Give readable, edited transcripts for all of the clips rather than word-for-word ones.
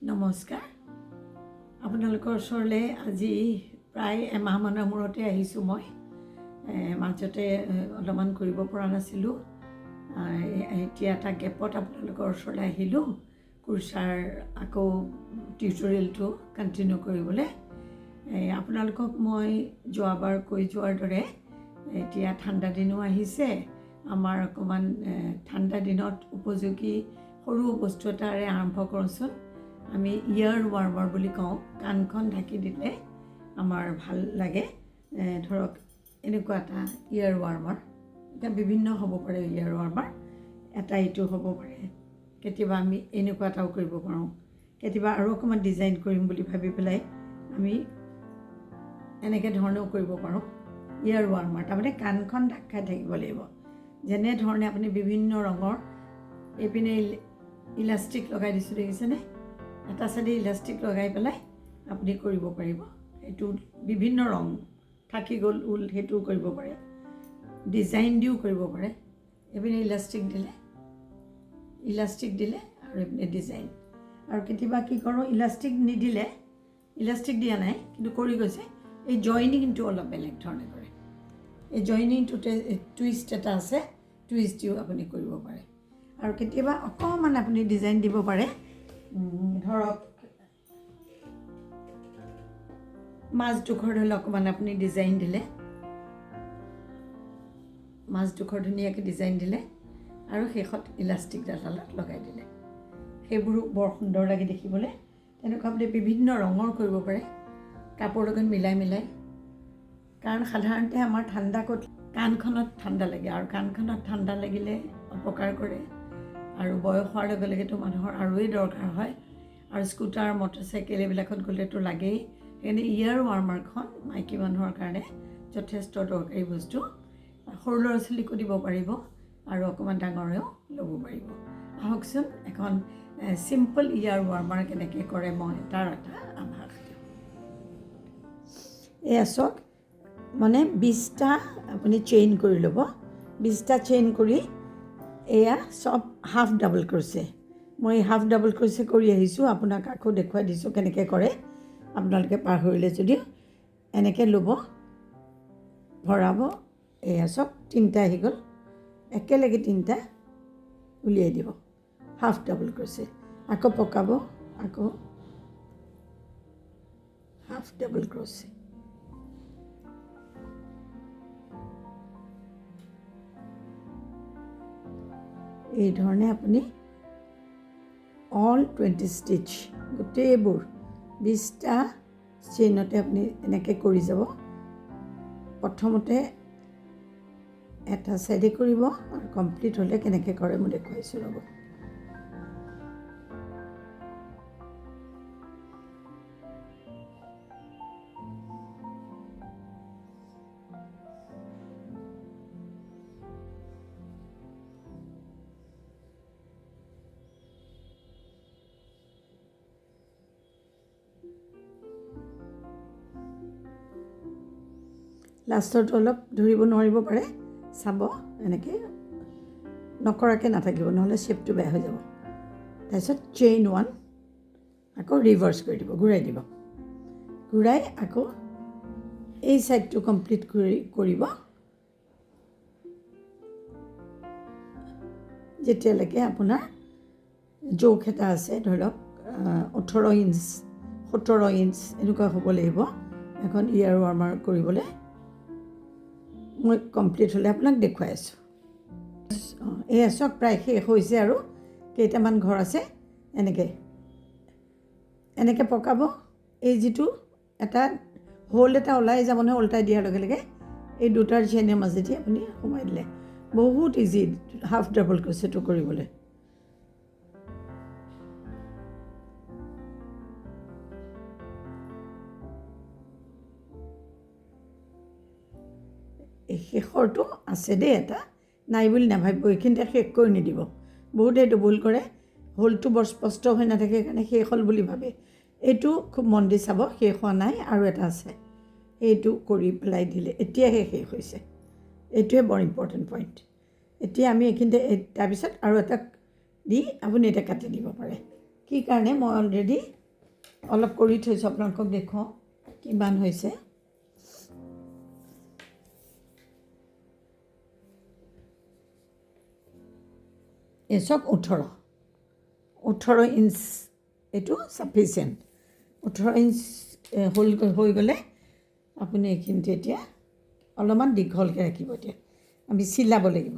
নমস্কাৰ আপোনালোকৰ ওচৰলৈ আজি প্ৰায় এমাহমানৰ মূৰতে আহিছোঁ মই মাজতে অলপমান কৰিব পৰা নাছিলোঁ এতিয়া এটা গেপত আপোনালোকৰ ওচৰলৈ আহিলোঁ কুৰ্চাৰ আকৌ টিউটৰিয়েলটো কণ্টিনিউ কৰিবলৈ আপোনালোকক মই যোৱাবাৰ কৈ যোৱাৰ দৰে এতিয়া ঠাণ্ডা দিনো আহিছে আমাৰ অকণমান ঠাণ্ডা দিনত উপযোগী সৰু বস্তু এটাৰে আৰম্ভ কৰোঁচোন আমি ইয়াৰ ৱাৰ্মাৰ বুলি কওঁ কাণখন ঢাকি দিলে আমাৰ ভাল লাগে ধৰক এনেকুৱা এটা ইয়াৰ ৱাৰ্মাৰ এটা বিভিন্ন হ'ব পাৰে ইয়াৰ ৱাৰ্মাৰ এটা এইটো হ'ব পাৰে কেতিয়াবা আমি এনেকুৱা এটাও কৰিব পাৰোঁ কেতিয়াবা আৰু অকণমান ডিজাইন কৰিম বুলি ভাবি পেলাই আমি এনেকৈ ধৰণেও কৰিব পাৰোঁ ইয়াৰ ৱাৰ্মাৰ তাৰমানে কাণখন ঢাক খাই থাকিব লাগিব যেনেধৰণে আপুনি বিভিন্ন ৰঙৰ এইপিনে ইলাষ্টিক লগাই দিছোঁ দেখিছেনে এটা চাইডে ইলাষ্টিক লগাই পেলাই আপুনি কৰিব পাৰিব এইটো বিভিন্ন ৰং থাকি গ'ল ঊল সেইটোও কৰিব পাৰে ডিজাইন দিও কৰিব পাৰে এইপিনে ইলাষ্টিক দিলে আৰু এইপিনে ডিজাইন আৰু কেতিয়াবা কি কৰোঁ ইলাষ্টিক নিদিলে ইলাষ্টিক দিয়া নাই কিন্তু কৰি গৈছে এই জইনিংটো অলপ বেলেগ ধৰণে কৰে এই জইনিংটোতে টুইষ্ট এটা আছে টুইষ্ট দিও আপুনি কৰিব পাৰে আৰু কেতিয়াবা অকণমান আপুনি ডিজাইন দিব পাৰে ধৰক মাজডোখৰ ধৰি লওক অকণমান আপুনি ডিজাইন দিলে মাজডোখৰ ধুনীয়াকৈ ডিজাইন দিলে আৰু শেষত ইলাষ্টিক ডালত লগাই দিলে সেইবোৰো বৰ সুন্দৰ লাগে দেখিবলৈ তেনেকুৱা আপুনি বিভিন্ন ৰঙৰ কৰিব পাৰে কাপোৰৰ লগত মিলাই কাৰণ সাধাৰণতে আমাৰ ঠাণ্ডা ক'ত কাণখনত ঠাণ্ডা লাগে আৰু কাণখনত ঠাণ্ডা লাগিলে অপকাৰ কৰে আৰু বয়স হোৱাৰ লগে লগেতো মানুহৰ আৰুৱেই দৰকাৰ হয় আৰু স্কুটাৰ মটৰচাইকেল এইবিলাকত গ'লেতো লাগেই সেইকাৰণে ইয়াৰ ৱাৰ্মাৰখন মাইকী মানুহৰ কাৰণে যথেষ্ট দৰকাৰী বস্তু সৰু ল'ৰা ছোৱালীকো দিব পাৰিব আৰু অকণমান ডাঙৰেও ল'ব পাৰিব আহকচোন এখন চিম্পল ইয়াৰ ৱাৰ্মাৰ কেনেকৈ কৰে মই তাৰ এটা আভাস দিওঁ এয়া চাওক মানে 20টা আপুনি চেইন কৰি ল'ব 20টা চেইন কৰি এয়া চব হাফ ডাবল ক্ৰচে মই হাফ ডাবল ক্ৰচে কৰি আহিছোঁ আপোনাক আকৌ দেখুৱাই দিছোঁ কেনেকৈ কৰে আপোনালোকে পাহৰিলে যদিও এনেকৈ ল'ব ভৰাব এয়া চব 3টা আহি গ'ল একেলগে 3টা উলিয়াই দিব হাফ ডাবল ক্ৰচে আকৌ পকাব আকৌ হাফ ডাবল ক্ৰচে এই ধৰণে আপুনি অল 20 ষ্টিচ গোটেইবোৰ 20টা চেইনতে আপুনি এনেকৈ কৰি যাব প্ৰথমতে এটা চাইডে কৰিব আৰু কমপ্লিট হ'লে কেনেকৈ কৰে মই দেখুৱাইছোঁ ৰ'ব লাষ্টৰটো অলপ ধৰিব নোৱাৰিব পাৰে চাব এনেকৈ নকৰাকৈ নাথাকিব নহ'লে শ্বেপটো বেয়া হৈ যাব তাৰপিছত চেইন 1 আকৌ ৰিভাৰ্চ কৰি দিব ঘূৰাই দিব ঘূৰাই আকৌ এই ছাইডটো কমপ্লিট কৰিব যেতিয়ালৈকে আপোনাৰ জোখ এটা আছে ধৰি লওক 18 ইঞ্চ 17 ইঞ্চ এনেকুৱা হ'ব লাগিব এখন ইয়াৰ ৱাৰ্মাৰ কৰিবলৈ মই কমপ্লিট হ'লে আপোনাক দেখুৱাই আছোঁ এয়া চাওক প্ৰায় শেষ হৈছে আৰু কেইটামান ঘৰ আছে এনেকৈ পকাব এই যিটো এটা হোল এটা ওলাই যাব নহয় ওলটাই দিয়াৰ লগে লগে এই দুটাৰ চেইনৰ মাজেদি আপুনি সোমাই দিলে বহুত ইজি হাফ ডাবল ক্ৰচেটো কৰিবলৈ এই শেষৰটো আছে দেই এটা নাই বুলি নাভাবিব এইখিনিতে শেষ কৰি নিদিব বহুতে এইটো ভুল কৰে হোলটো বৰ স্পষ্ট হৈ নাথাকে কাৰণে শেষ হ'ল বুলি ভাবে এইটো খুব মন দি চাব শেষ হোৱা নাই আৰু এটা আছে এইটো কৰি পেলাই দিলে এতিয়াহে শেষ হৈছে এইটোৱে বৰ ইম্পৰ্টেণ্ট পইণ্ট এতিয়া আমি এইখিনিতে তাৰপিছত আৰু এটা দি আপুনি এটা কাটি দিব পাৰে কি কাৰণে মই অলৰেডি অলপ কৰি থৈছোঁ, আপোনালোকক দেখুৱাওঁ কিমান হৈছে। এই চব 18 ইঞ্চ, এইটো ছাফিচিয়েণ্ট। 18 ইঞ্চ হৈ গ'লে আপুনি এইখিনিতে এতিয়া অলপমান দীঘলকৈ ৰাখিব। এতিয়া আমি চিলাব লাগিব।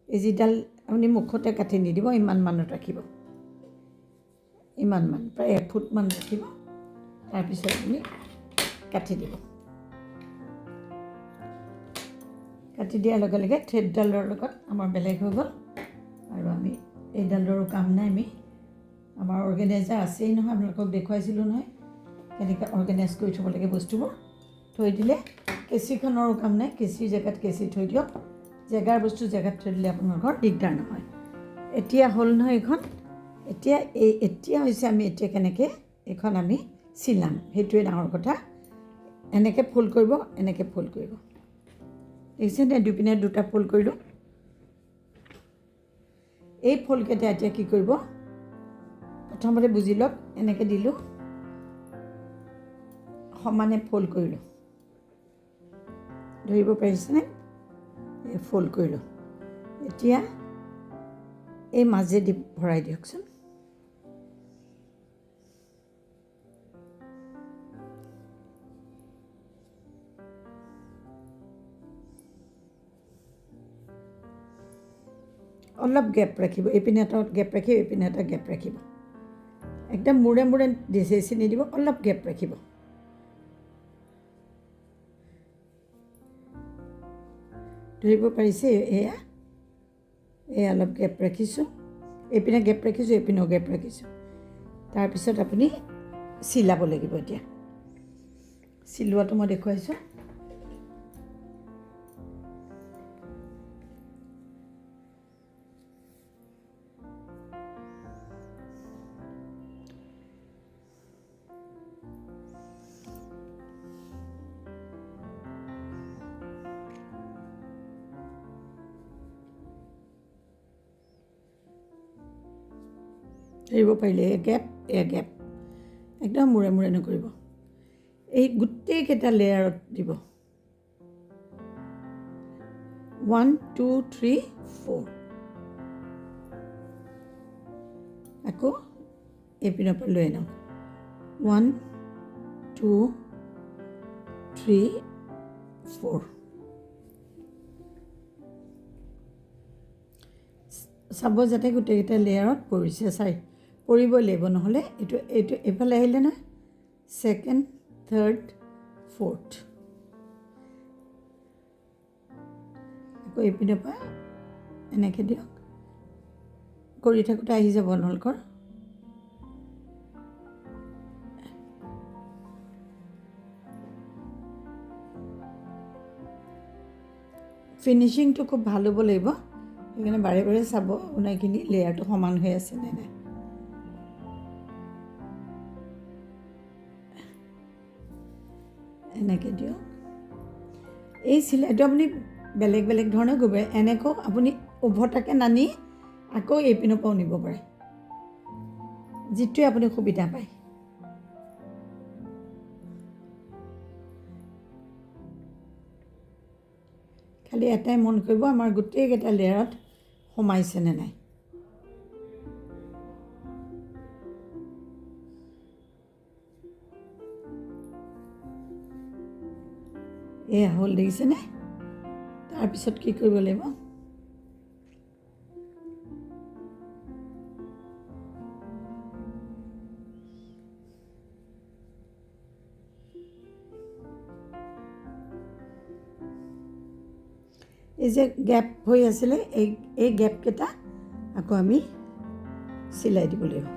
এই যিডাল আপুনি মুখতে কাটি নিদিব, ইমানমানত ৰাখিব, ইমানমান, প্ৰায় 1 ফুটমান ৰাখিব। তাৰপিছত আপুনি কাটি দিব। কাটি দিয়াৰ লগে লগে থ্ৰেডডালৰ লগত আমাৰ বেলেগ হৈ গ'ল। আৰু আমি এইডালৰো কাম নাই, আমি আমাৰ অৰ্গেনাইজাৰ আছেই নহয়, আপোনালোকক দেখুৱাইছিলোঁ নহয় কেনেকৈ অৰ্গেনাইজ কৰি থ'ব লাগে বস্তুবোৰ। থৈ দিলে কেঁচিখনৰো কাম নাই, কেঁচিৰ জেগাত কেঁচি থৈ দিয়ক। জেগাৰ বস্তু জেগাত থৈ দিলে আপোনালোকৰ দিগদাৰ নহয়। এতিয়া হ'ল নহয় এইখন। এতিয়া হৈছে আমি এতিয়া কেনেকৈ এইখন আমি চিলাম, সেইটোৱে ডাঙৰ কথা। এনেকৈ ফোল্ড কৰিব, এনেকৈ ফোল্ড কৰিব, দেখিছেনে? দুপিনে দুটা ফোল্ড কৰিলোঁ। এই ফোল্ডকেইটা এতিয়া কি কৰিব, প্ৰথমতে বুজি লওক। এনেকৈ দিলোঁ, সমানে ফোল্ড কৰিলোঁ, ধৰিব পাৰিছেনে? এই ফোল্ড কৰিলোঁ। এতিয়া এই মাজেদি ভৰাই দিয়কচোন। অলপ গেপ ৰাখিব, এইপিনে এটা গেপ ৰাখিব, এইপিনে এটা গেপ ৰাখিব। একদম মূৰে মূৰে চেচি নিদিব, অলপ গেপ ৰাখিব। ধৰিব পাৰিছে? এয়া অলপ গেপ ৰাখিছোঁ, এইপিনে গেপ ৰাখিছোঁ, এইপিনেও গেপ ৰাখিছোঁ। তাৰপিছত আপুনি চিলাব লাগিব। এতিয়া চিলোৱাটো মই দেখুৱাইছোঁ। ধৰিব পাৰিলে? এয়া গেপ একদম মূৰে মূৰে নকৰিব। এই গোটেইকেইটা লেয়াৰত দিব। 1 2 3 4। আকৌ এইপিনৰ পৰা লৈ আনক। 1 2 3 4। চাব যাতে গোটেইকেইটা লেয়াৰত পৰিছে। পৰিবই লাগিব, নহ'লে এইটো এইফালে আহিলে নহয়, 2nd 3rd 4th। আকৌ এইপিনৰ পৰা এনেকৈ দিয়ক। কৰি থাকোঁতে আহি যাব আপোনালোকৰ। ফিনিচিংটো খুব ভাল হ'ব লাগিব, সেইকাৰণে বাৰে বাৰে চাব আপোনাৰ এইখিনি লেয়াৰটো সমান হৈ আছে নে নাই। এনেকৈ দিয়ক। এই চিলাইটো আপুনি বেলেগ বেলেগ ধৰণে কৰিব পাৰে। এনেকৈ আপুনি উভতাকৈ নানি আকৌ এইপিনৰ পৰাও নিব পাৰে, যিটোৱে আপুনি সুবিধা পায়। খালি এটাই মন কৰিব, আমাৰ গোটেইকেইটা লেয়াৰত সোমাইছে নে নাই। এয়া হ'ল, দেখিছেনে? তাৰপিছত কি কৰিব লাগিব, এই যে গেপ হৈ আছিলে, এই গেপকেইটা আকৌ আমি চিলাই দিব লাগিব।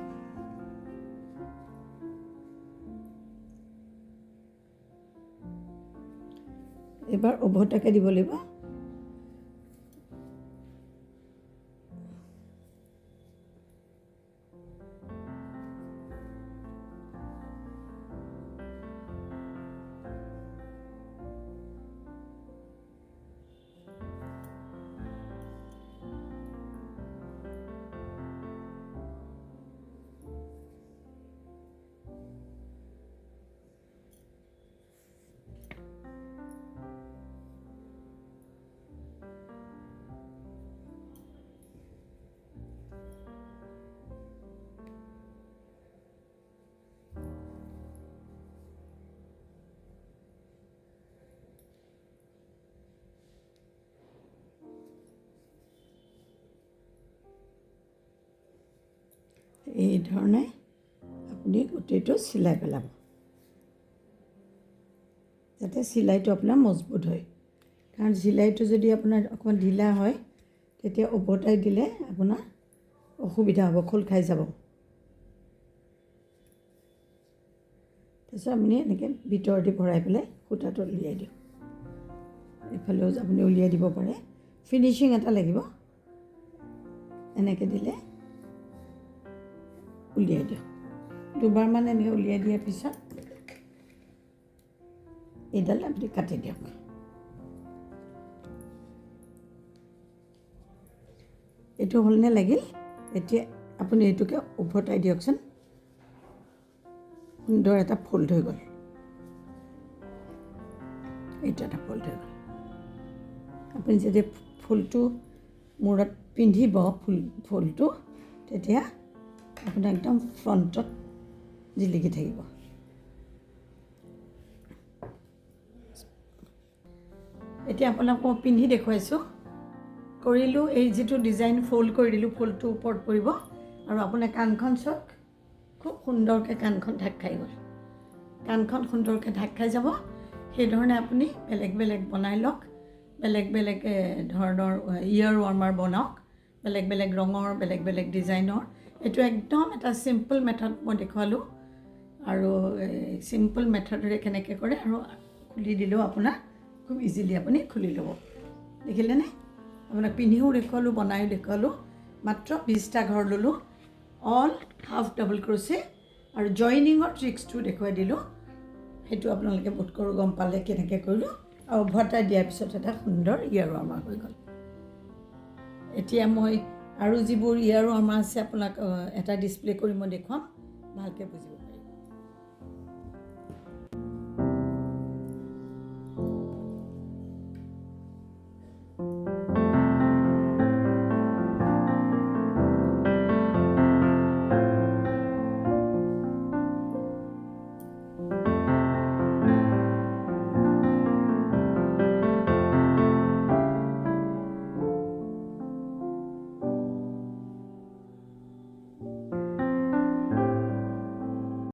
এবাৰ উভতাকৈ দিব লাগিব। এই ধৰণে আপুনি গোটেইটো চিলাই পেলাব যাতে চিলাইটো আপোনাৰ মজবুত হয় কাৰণ চিলাইটো যদি আপোনাৰ অকণমান ঢিলা হয় তেতিয়া ওপৰতাই দিলে আপোনাৰ অসুবিধা হ'ব খোল খাই যাব তাৰপিছত আপুনি এনেকৈ ভিতৰতে ভৰাই পেলাই সূতাটো উলিয়াই দিয়ক এইফালেও আপুনি উলিয়াই দিব পাৰে ফিনিচিং এটা লাগিব এনেকৈ দিলে উলিয়াই দিয়ক দুবাৰমান এনেকৈ উলিয়াই দিয়াৰ পিছত এইডাল আপুনি কাটি দিয়ক এইটো হ'লনে লাগিল এতিয়া আপুনি এইটোকে উভতাই দিয়কচোন সুন্দৰ এটা ফল্ড হৈ গ'ল এইটো এটা ফল্ড হৈ গ'ল আপুনি যেতিয়া ফুলটো মূৰত পিন্ধিব ফুলটো তেতিয়া আপোনাৰ একদম ফ্ৰণ্টত জিলিকি থাকিব এতিয়া আপোনাক মই পিন্ধি দেখুৱাইছোঁ কৰিলোঁ এই যিটো ডিজাইন ফল্ড কৰি দিলোঁ ফুলটো ওপৰত পৰিব আৰু আপোনাৰ কাণখন চাওক খুব সুন্দৰকৈ কাণখন ঢাক খাই গ'ল কাণখন সুন্দৰকৈ ঢাক খাই যাব সেইধৰণে আপুনি বেলেগ বেলেগ বনাই লওক বেলেগ বেলেগ ধৰণৰ ইয়েৰ ৱাৰ্মাৰ বনাওক বেলেগ বেলেগ ৰঙৰ বেলেগ বেলেগ ডিজাইনৰ এইটো একদম এটা চিম্পল মেথড মই দেখুৱালোঁ আৰু চিম্পল মেথডেৰে কেনেকৈ কৰে আৰু খুলি দিলেও আপোনাৰ খুব ইজিলি আপুনি খুলি ল'ব দেখিলেনে আপোনাক পিন্ধিও দেখুৱালোঁ বনায়ো দেখুৱালোঁ মাত্ৰ 20টা ঘৰ ল'লোঁ অল হাফ ডাবল ক্ৰচে আৰু জইনিঙৰ ট্ৰিক্সটো দেখুৱাই দিলোঁ সেইটো আপোনালোকে বোধ কৰোঁ গম পালে কেনেকৈ কৰিলোঁ আৰু উভতাই দিয়াৰ পিছত এটা সুন্দৰ ইয়েৰ ৱাৰ্মাৰ হৈ গ'ল এতিয়া মই আৰু যিবোৰ ইয়েৰ ৱাৰ্মাৰ আছে আপোনাক এটা ডিছপ্লে কৰি মই দেখুৱাম ভালকৈ বুজিব